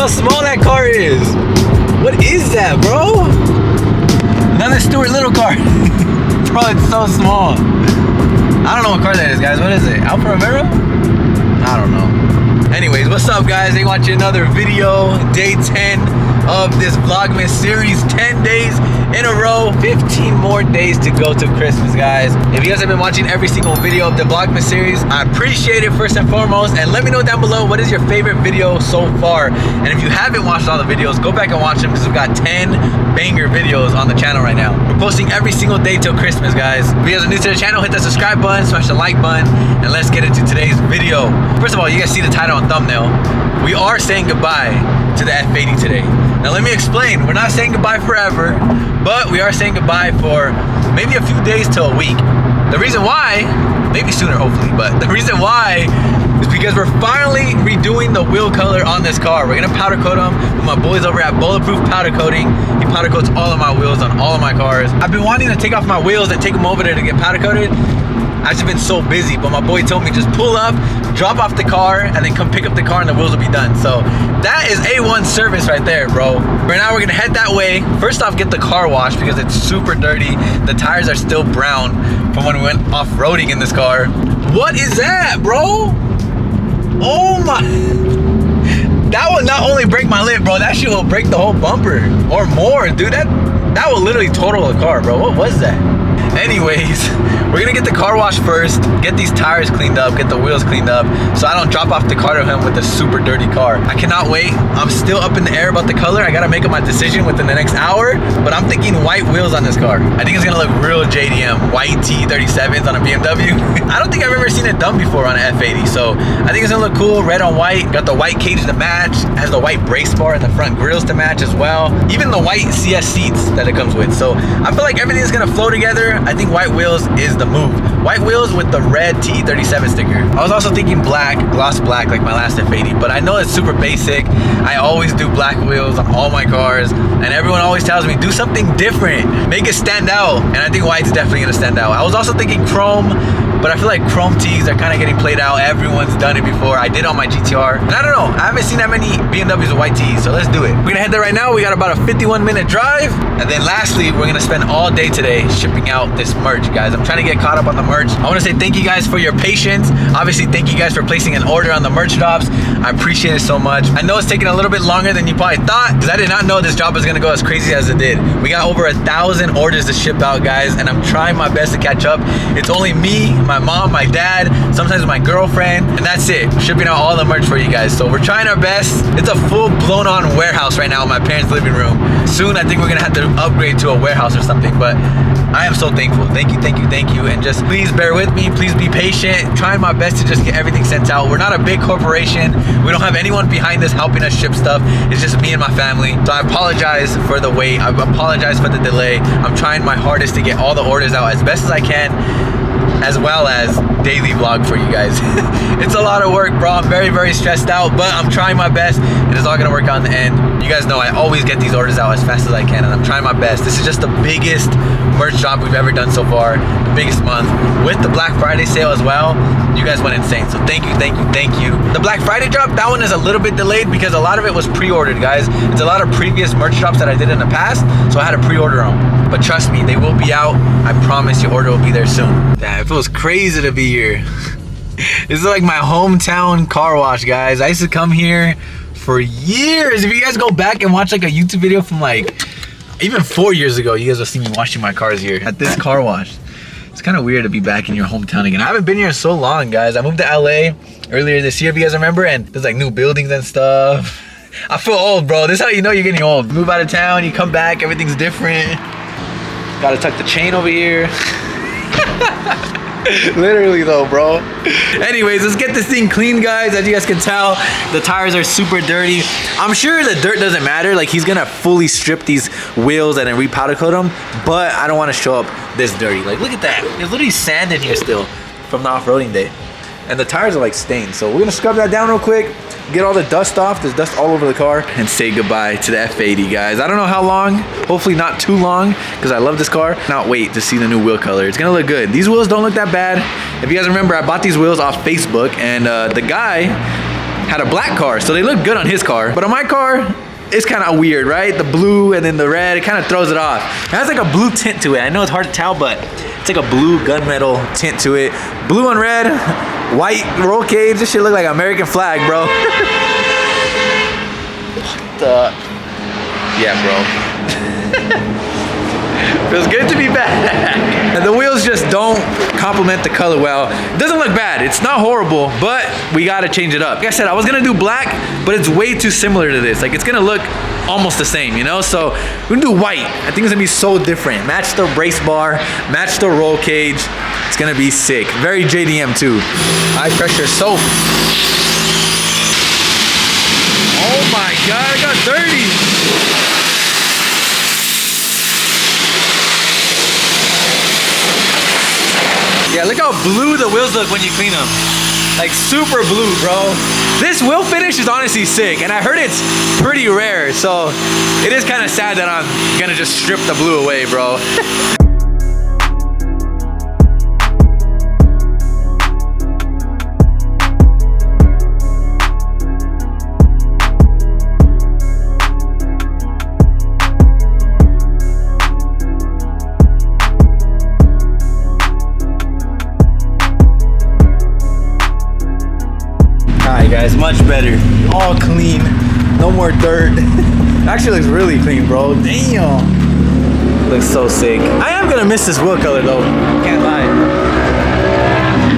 how small that car is. What is that, bro? Another Stuart Little car. Bro, it's so small. I don't know what car that is, guys. What is it? Alfa Romeo? I don't know. Anyways, what's up, guys? They watching another video. Day 10 of this Vlogmas series. 10 days in a row. 15 more days to go to Christmas, guys. If you guys have been watching every single video of the Vlogmas series, I appreciate it first and foremost. And let me know down below, what is your favorite video so far? And if you haven't watched all the videos, go back and watch them because we've got 10 banger videos on the channel right now. We're posting every single day till Christmas, guys. If you guys are new to the channel, hit that subscribe button, smash the like button, and let's get into today's video. First of all, you guys see the title and thumbnail. We are saying goodbye to the F80 today. Now let me explain. We're not saying goodbye forever, but we are saying goodbye for maybe a few days to a week. The reason why, maybe sooner hopefully, but the reason why is because we're finally redoing the wheel color on this car. We're gonna powder coat them with my boys over at Bulletproof Powder Coating. He powder coats all of my wheels on all of my cars. I've been wanting to take off my wheels and take them over there to get powder coated. I've just been so busy, but my boy told me just pull up, drop off the car, and then come pick up the car and the wheels will be done. So that is A1 service right there, bro. Right now we're gonna head that way. First off, get the car washed because it's super dirty. The tires are still brown from when we went off-roading in this car. What is that, bro? Oh my. That will not only break my lip, bro, that shit will break the whole bumper or more, dude. That will literally total a car, bro. What was that? Anyways, we're gonna get the car washed first, get these tires cleaned up, get the wheels cleaned up, so I don't drop off the car to him with a super dirty car. I cannot wait. I'm still up in the air about the color. I gotta make up my decision within the next hour, but I'm thinking white wheels on this car. I think it's gonna look real JDM. White T37s on a BMW. I don't think I've ever seen it done before on an F80, so I think it's gonna look cool. Red on white, got the white cage to match, has the white brace bar and the front grills to match as well. Even the white CS seats that it comes with. So I feel like everything's gonna flow together. I think white wheels is the move. White wheels with the red T37 sticker. I was also thinking black, gloss black like my last F80, but I know it's super basic. I always do black wheels on all my cars, and everyone always tells me, do something different, make it stand out, and I think white's definitely gonna stand out. I was also thinking chrome, but I feel like chrome tees are kind of getting played out. Everyone's done it before. I did on my GTR. And I don't know, I haven't seen that many BMWs with white tees, so let's do it. We're gonna head there right now. We got about a 51-minute drive. And then lastly, we're gonna spend all day today shipping out this merch, guys. I'm trying to get caught up on the merch. I wanna say thank you guys for your patience. Obviously, thank you guys for placing an order on the merch drops. I appreciate it so much. I know it's taking a little bit longer than you probably thought, because I did not know this drop was gonna go as crazy as it did. We got over 1,000 orders to ship out, guys, and I'm trying my best to catch up. It's only me, my mom, my dad, sometimes my girlfriend, and that's it. We're shipping out all the merch for you guys. So we're trying our best. It's a full blown on warehouse right now in my parents' living room. Soon I think we're gonna have to upgrade to a warehouse or something, but I am so thankful. Thank you, thank you, thank you. And just please bear with me, please be patient. Trying my best to just get everything sent out. We're not a big corporation. We don't have anyone behind us helping us ship stuff. It's just me and my family. So I apologize for the wait. I apologize for the delay. I'm trying my hardest to get all the orders out as best as I can, as well as daily vlog for you guys. It's a lot of work, bro. I'm very, very stressed out, but I'm trying my best, and it's all gonna work out in the end. You guys know I always get these orders out as fast as I can, and I'm trying my best. This is just the biggest merch drop we've ever done so far, the biggest month. With the Black Friday sale as well, you guys went insane. So thank you, thank you, thank you. The Black Friday drop, that one is a little bit delayed because a lot of it was pre-ordered, guys. It's a lot of previous merch drops that I did in the past, so I had to pre-order them. But trust me, they will be out. I promise your order will be there soon. Damn, it feels crazy to be here. This is like my hometown car wash, guys. I used to come here for years. If you guys go back and watch like a YouTube video from like even 4 years ago, you guys will see me washing my cars here at this car wash. It's kind of weird to be back in your hometown again. I haven't been here in so long, guys. I moved to LA earlier this year, if you guys remember, and there's like new buildings and stuff. I feel old, bro. This is how you know you're getting old. Move out of town, you come back, everything's different. Gotta tuck the chain over here. Literally though, bro. Anyways, let's get this thing clean, guys. As you guys can tell, the tires are super dirty. I'm sure the dirt doesn't matter. Like, he's gonna fully strip these wheels and then re-powder coat them, but I don't want to show up this dirty. Like, look at that. There's literally sand in here still from the off-roading day, and the tires are like stained. So we're gonna scrub that down real quick, get all the dust off. There's dust all over the car, and say goodbye to the F80, guys. I don't know how long, hopefully not too long, because I love this car. Cannot wait to see the new wheel color. It's gonna look good. These wheels don't look that bad. If you guys remember, I bought these wheels off Facebook, and the guy had a black car, so they look good on his car. But on my car, it's kind of weird, right? The blue and then the red, it kind of throws it off. It has like a blue tint to it. I know it's hard to tell, but it's like a blue gunmetal tint to it. Blue and red, white roll cage. This shit look like an American flag, bro. What the? Yeah, bro. Feels good to be back. And the wheels just don't complement the color well. It doesn't look bad. It's not horrible, but we gotta change it up. Like I said, I was gonna do black, but it's way too similar to this. Like, it's gonna look almost the same, you know? So we're gonna do white. I think it's gonna be so different. Match the brace bar, match the roll cage. It's gonna be sick. Very JDM too. High pressure soap. Oh my God, I got 30. Yeah, look how blue the wheels look when you clean them. Like super blue, bro. This wheel finish is honestly sick, and I heard it's pretty rare, so it is kind of sad that I'm gonna just strip the blue away, bro. Guys, much better. All clean, no more dirt. Actually looks really clean, bro. Damn, looks so sick. I am gonna miss this wheel color though, can't lie.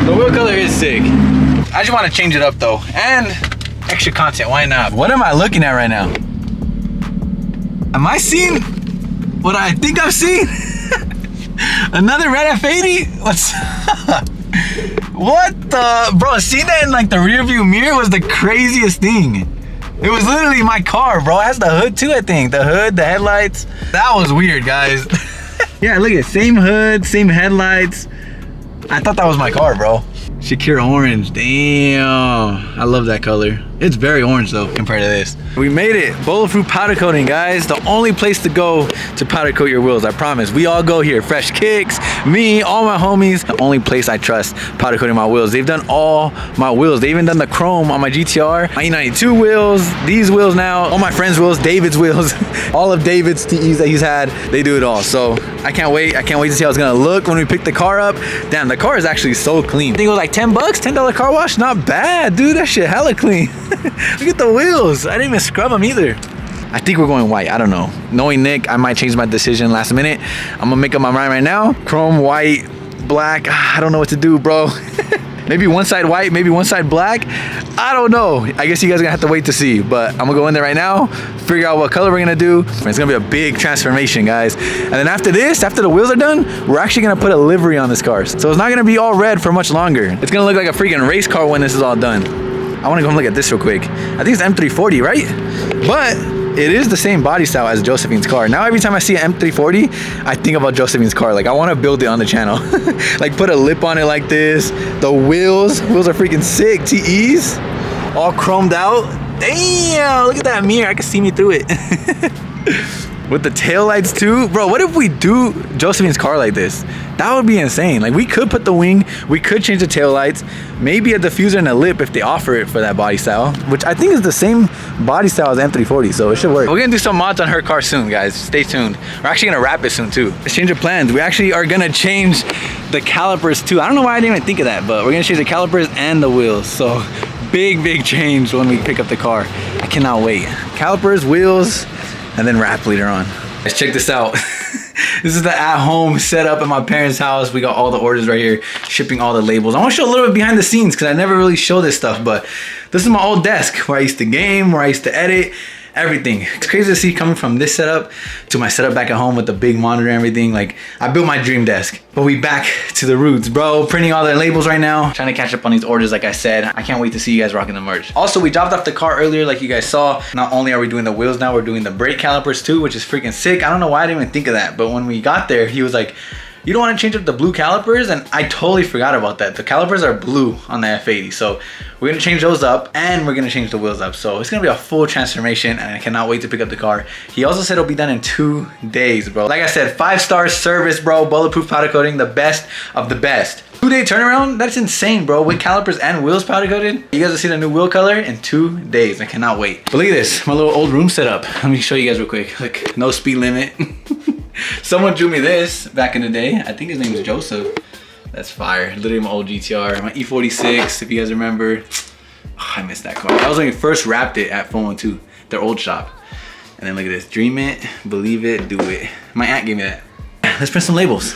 The wheel color is sick. I just want to change it up though, and extra content, why not? What am I looking at right now? Am I seeing what I think I've seen? Another red F80? What's what the, bro, seeing that in like the rear view mirror was the craziest thing. It was literally my car, bro. It has the hood too, I think. The hood, the headlights. That was weird, guys. Yeah, look at it, same hood, same headlights. I thought that was my car, bro. Shakira orange, damn. I love that color. It's very orange though, compared to this. We made it, Bulletproof powder coating, guys. The only place to go to powder coat your wheels, I promise. We all go here, Fresh Kicks, me, all my homies. The only place I trust powder coating my wheels. They've done all my wheels. They even done the chrome on my GTR, my E92 wheels, these wheels now, all my friends' wheels, David's wheels, all of David's TEs that he's had, they do it all. So I can't wait to see how it's gonna look when we pick the car up. Damn, the car is actually so clean. I think it was like 10 bucks, $10 car wash, not bad, dude. That shit hella clean. Look at the wheels. I didn't even scrub them either. I think we're going white. I don't know. Knowing Nick, I might change my decision last minute. I'm gonna make up my mind right now. Chrome, white, black. I don't know what to do, bro. Maybe one side white, maybe one side black. I don't know. I guess you guys are gonna have to wait to see. But I'm gonna go in there right now, figure out what color we're gonna do. It's gonna be a big transformation, guys. And then after this, after the wheels are done, we're actually gonna put a livery on this car. So it's not gonna be all red for much longer. It's gonna look like a freaking race car when this is all done. I wanna go and look at this real quick. I think it's M340, right? But it is the same body style as Josephine's car. Now every time I see an M340, I think about Josephine's car. Like, I want to build it on the channel. Like, put a lip on it like this. The wheels are freaking sick. TEs, all chromed out. Damn, look at that mirror. I can see me through it. With the taillights too. Bro, what if we do Josephine's car like this? That would be insane. Like, we could put the wing, we could change the taillights, maybe a diffuser and a lip if they offer it for that body style, which I think is the same body style as M340, so it should work. We're gonna do some mods on her car soon, guys. Stay tuned. We're actually gonna wrap it soon too. Let's change of plans. We actually are gonna change the calipers too. I don't know why I didn't even think of that, but we're gonna change the calipers and the wheels. So big change when we pick up the car. I cannot wait. Calipers, wheels, and then wrap later on. Let's check this out. This is the at-home setup at my parents' house. We got all the orders right here, shipping all the labels. I want to show a little bit behind the scenes because I never really show this stuff, but this is my old desk where I used to game, where I used to edit, everything. It's crazy to see coming from this setup to my setup back at home with the big monitor and everything. Like, I built my dream desk, but we back to the roots, bro. Printing all the labels right now, trying to catch up on these orders. Like I said, I can't wait to see you guys rocking the merch. Also, we dropped off the car earlier, like you guys saw. Not only are we doing the wheels now, we're doing the brake calipers too, which is freaking sick. I don't know why I didn't even think of that, but when we got there, he was like, You don't want to change up the blue calipers, and I totally forgot about that. The calipers are blue on the F80, so we're gonna change those up, and we're gonna change the wheels up. So it's gonna be a full transformation, and I cannot wait to pick up the car. He also said it'll be done in 2 days, bro. Like I said, 5-star service, bro. Bulletproof powder coating, the best of the best. 2-day turnaround? That's insane, bro. With calipers and wheels powder coated. You guys will see the new wheel color in 2 days. I cannot wait. But look at this, my little old room setup. Let me show you guys real quick. Look, no speed limit. Someone drew me this back in the day. I think his name is Joseph. That's fire. Literally my old GTR, my E46, if you guys remember. Oh, I missed that car. That was when we first wrapped it at 412, their old shop. And then look at this, dream it, believe it, do it. My aunt gave me that. Let's print some labels.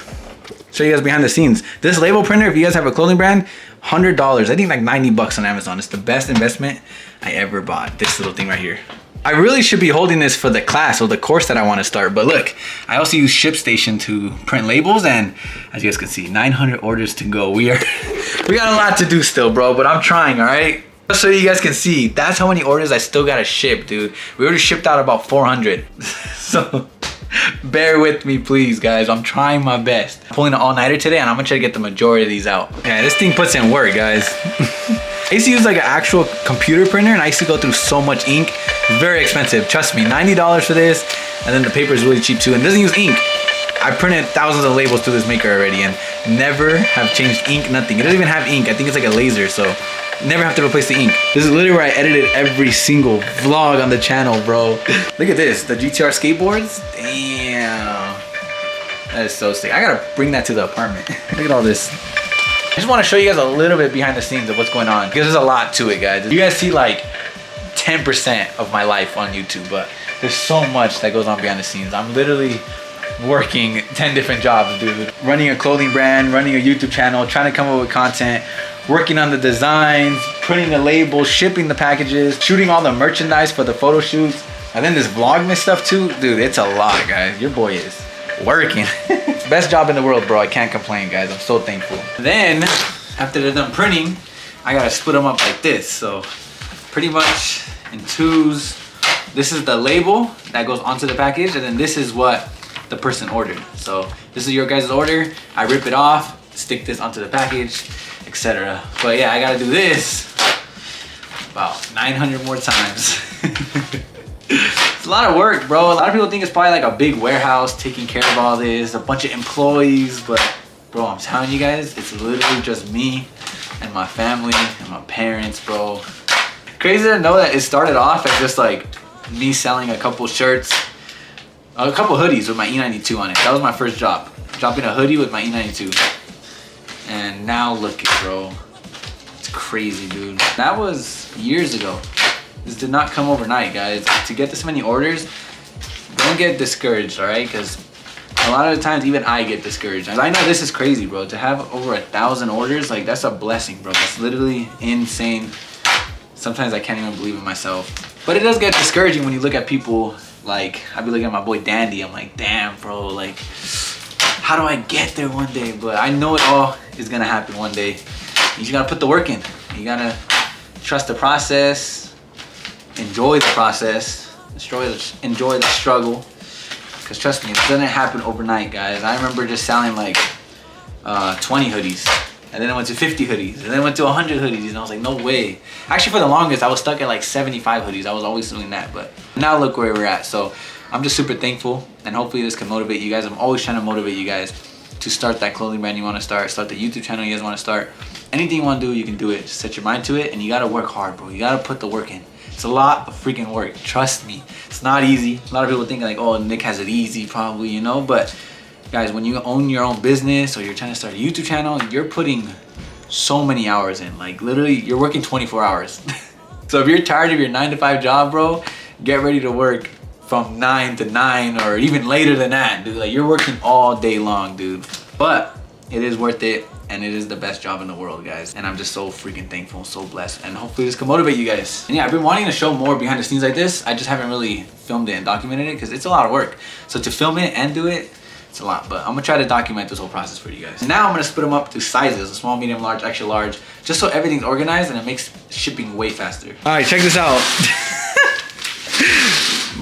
Show you guys behind the scenes. This label printer, if you guys have a clothing brand, $100. I think like 90 bucks on Amazon. It's the best investment I ever bought. This little thing right here. I really should be holding this for the class or the course that I want to start, but look, I also use ShipStation to print labels, and as you guys can see, 900 orders to go. We got a lot to do still, bro, but I'm trying, all right? Just so you guys can see, that's how many orders I still gotta ship, dude. We already shipped out about 400. So bear with me, please, guys. I'm trying my best. I'm pulling an all-nighter today, and I'm gonna try to get the majority of these out. Yeah, this thing puts in work, guys. I used to use like an actual computer printer, and I used to go through so much ink. Very expensive, trust me. $90 for this, and then the paper is really cheap too, and it doesn't use ink. I printed thousands of labels through this maker already, and never have changed ink, nothing. It doesn't even have ink. I think it's like a laser, so never have to replace the ink. This is literally where I edited every single vlog on the channel, bro. Look at this, the GTR skateboards. Damn, that is so sick. I gotta bring that to the apartment. Look at all this. I just want to show you guys a little bit behind the scenes of what's going on, because there's a lot to it, guys. You guys see like 10% of my life on YouTube, but there's so much that goes on behind the scenes. I'm literally working 10 different jobs, dude. Running a clothing brand, running a YouTube channel, trying to come up with content, working on the designs, printing the labels, shipping the packages, shooting all the merchandise for the photo shoots, and then this Vlogmas stuff too. Dude, it's a lot, guys. Your boy is working. Best job in the world, bro. I can't complain, guys. I'm so thankful. Then, after they're done printing, I gotta split them up like this. So, pretty much in 2s. This is the label that goes onto the package, and then this is what the person ordered. So, this is your guys' order. I rip it off, stick this onto the package, etc. But yeah, I gotta do this about 900 more times. It's a lot of work, bro. A lot of people think it's probably like a big warehouse taking care of all this, a bunch of employees, but bro, I'm telling you guys, it's literally just me and my family and my parents, bro. Crazy to know that it started off as just like me selling a couple shirts, a couple hoodies with my E92 on it. That was my first job, dropping a hoodie with my E92. And now look it, bro. It's crazy, dude. That was years ago. This did not come overnight, guys. To get this many orders, don't get discouraged, all right? Because a lot of the times, even I get discouraged. I know this is crazy, bro. To have over 1,000 orders, like, that's a blessing, bro. That's literally insane. Sometimes I can't even believe it myself. But it does get discouraging when you look at people, like, I be looking at my boy Dandy. I'm like, damn, bro, like, how do I get there one day? But I know it all is gonna happen one day. You just gotta put the work in. You gotta trust the process. Enjoy the process, enjoy the struggle, because trust me, it doesn't happen overnight, guys. I remember just selling like 20 hoodies, and then I went to 50 hoodies, and then I went to 100 hoodies, and I was like, no way. Actually, for the longest, I was stuck at like 75 hoodies. I was always doing that, but now look where we're at. So I'm just super thankful, and hopefully this can motivate you guys. I'm always trying to motivate you guys to start that clothing brand you want to start the YouTube channel you guys want to start. Anything you want to do, you can do it. Just set your mind to it, and you got to work hard, bro. You got to put the work in. It's a lot of freaking work, trust me. It's not easy. A lot of people think like, oh, Nick has it easy probably, you know, but guys, when you own your own business or you're trying to start a YouTube channel, you're putting so many hours in. Like literally, you're working 24 hours. So if you're tired of your 9-to-5 job, bro, get ready to work from 9 to 9 or even later than that, dude. Like you're working all day long, dude. But it is worth it. And it is the best job in the world, guys. And I'm just so freaking thankful, so blessed. And hopefully this can motivate you guys. And yeah, I've been wanting to show more behind the scenes like this. I just haven't really filmed it and documented it because it's a lot of work. So to film it and do it, it's a lot. But I'm gonna try to document this whole process for you guys. And now I'm gonna split them up to sizes, a small, medium, large, extra large, just so everything's organized and it makes shipping way faster. All right, check this out.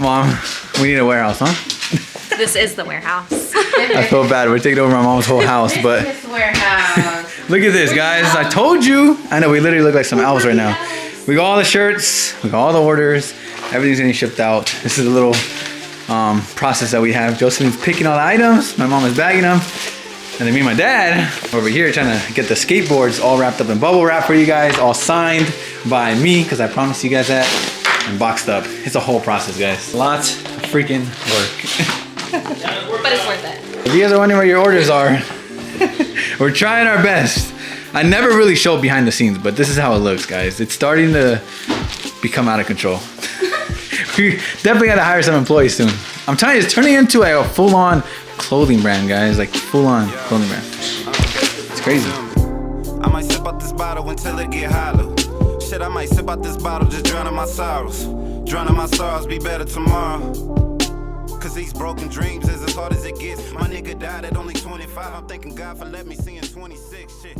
Mom, we need a warehouse, huh? This is the warehouse. I feel bad. We're taking over my mom's whole house, but look at this, guys. I told you. I know we literally look like some elves right now. We got all the shirts. We got all the orders. Everything's getting shipped out. This is a little process that we have. Josephine's picking all the items. My mom is bagging them. And then me and my dad over here trying to get the skateboards all wrapped up in bubble wrap for you guys, all signed by me, because I promised you guys that, and boxed up. It's a whole process, guys. Lots of freaking work. But it's worth it. If you guys are wondering where your orders are, we're trying our best. I never really show behind the scenes, but this is how it looks, guys. It's starting to become out of control. We definitely gotta hire some employees soon. I'm telling you, it's turning into like a full-on clothing brand, guys. Like full-on clothing brand. It's crazy. I might sip out this bottle until it get hollow. Shit, I might sip out this bottle, just drowning my sorrows. Drowning my sorrows, be better tomorrow. Cause these broken dreams is as hard as it gets. My nigga died at only 25. I'm thanking God for letting me see in 26. Shit.